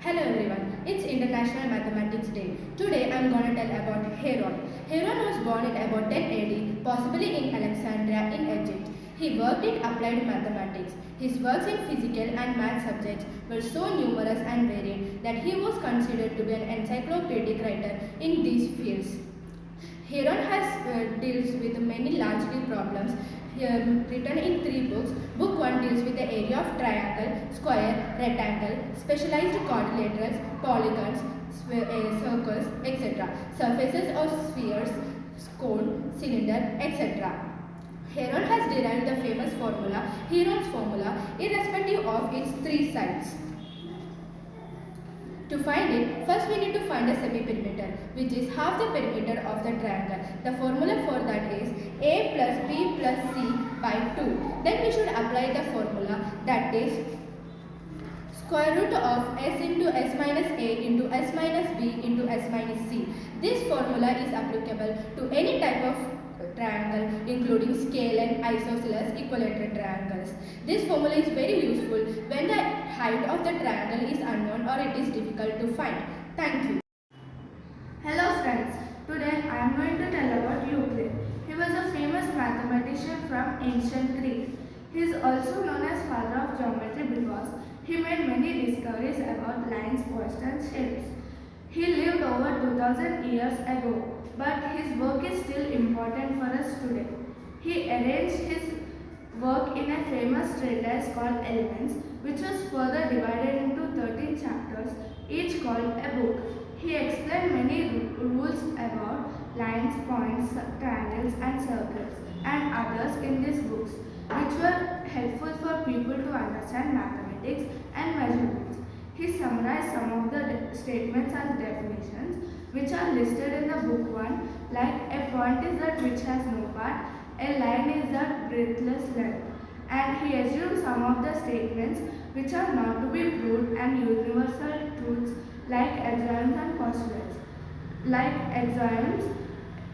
Hello everyone, it's International Mathematics Day. Today I'm gonna tell about Heron. Heron was born in about 10 AD, possibly in Alexandria in Egypt. He worked in applied mathematics. His works in physical and math subjects were so numerous and varied that he was considered to be an encyclopedic writer in these fields. Heron has deals with many largely problems written in 3 books. Book 1 deals with the area of triangle, square, rectangle, specialized quadrilaterals, polygons, circles, etc. Surfaces of spheres, cone, cylinder, etc. Heron has derived the famous formula, Heron's formula, irrespective of its 3 sides. To find it, first we need to find a semi-perimeter, which is half the perimeter of the triangle. The formula for that is a plus b plus c by 2. Then we should apply the formula, that is square root of s into s minus a into s minus b into s minus c. This formula is applicable to any type of triangle, including scalene, isosceles, equilateral triangles. This formula is very useful when the height of the triangle is unknown or it is difficult to find. Thank you. Hello friends, today I am going to tell about Euclid. He was a famous mathematician from ancient Greece. He is also known as father of geometry because he made many discoveries about lines, points and shapes. He lived over 2000 years ago, but his work is still important for us today. He arranged his work in a famous treatise called Elements, which was further divided into 13 chapters, each called a book. He explained many rules about lines, points, triangles and circles and others in these books, which were helpful for people to understand mathematics and measurements. He summarized some of the statements as definitions, which are listed in the book 1, like a point is that which has no part, a line is that breathless length. And he assumed some of the statements which are not to be proved and universal truths like axioms and postulates. Like axioms,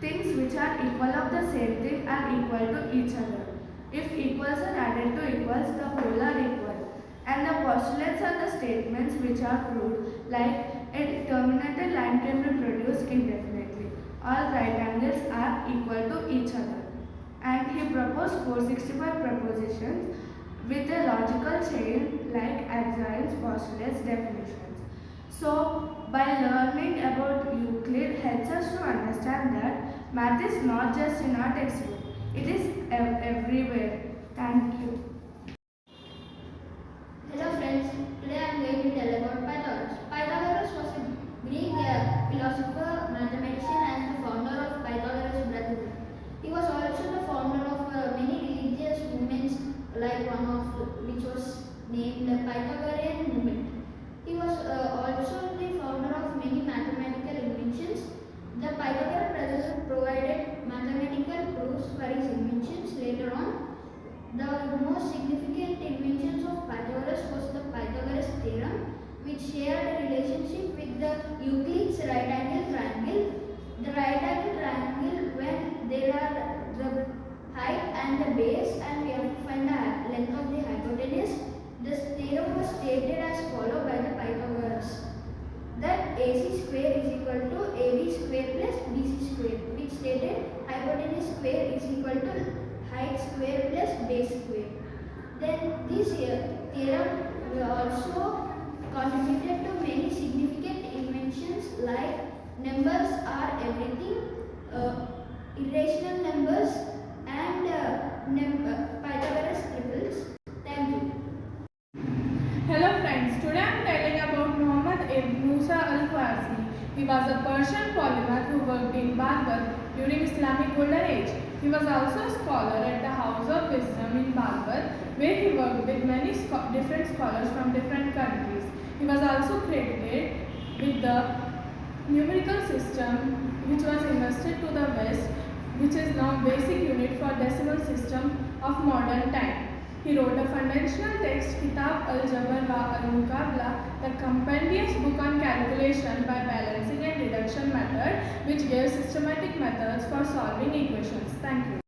things which are equal of the same thing are equal to each other. If equals are added to equals, the whole are equal. And the postulates are the statements which are proved, like a terminated line can be produced indefinitely. All right angles are equal to each other. And he proposed 465 propositions with a logical chain like axioms, postulates, definitions. So, by learning about Euclid helps us to understand that math is not just in our textbook, it is everywhere. Thank you. Hello friends, today I am going to tell about Pythagoras. Pythagoras was a Greek philosopher, mathematician and the founder of Pythagoras Brotherhood. He was also the founder of many religious movements, like one of which was named the Pythagorean movement. He was also the founder of many mathematical inventions. The Pythagoras Brotherhood provided mathematical proofs for his inventions later on. The most significant inventions of Pythagoras was the Pythagoras theorem, which shared a relationship with the Euclid's right angle triangle. The right angle triangle, when there are the height and the base and we have to find the length of the hypotenuse, this theorem was stated as followed by the Pythagoras. That AC square is equal to AB square plus BC square, which stated hypotenuse square is equal to height square plus base square. Then this theorem also contributed to many significant inventions like numbers are everything, irrational numbers and Pythagoras triples. Thank you. Hello friends, today I am telling about Muhammad ibn Musa al-Khwarizmi. He was a Persian polymath who worked in Baghdad during Islamic Golden Age. He was also a scholar at the House of Wisdom in Baghdad, where he worked with many different scholars from different countries. He was also credited with the numerical system which was invented to the West, which is now basic unit for decimal system of modern time. He wrote a foundational text, Kitab al-Jabr wa al-Muqabla, the compendious book on calculation by balancing and reduction method, which gives systematic methods for solving equations. Thank you.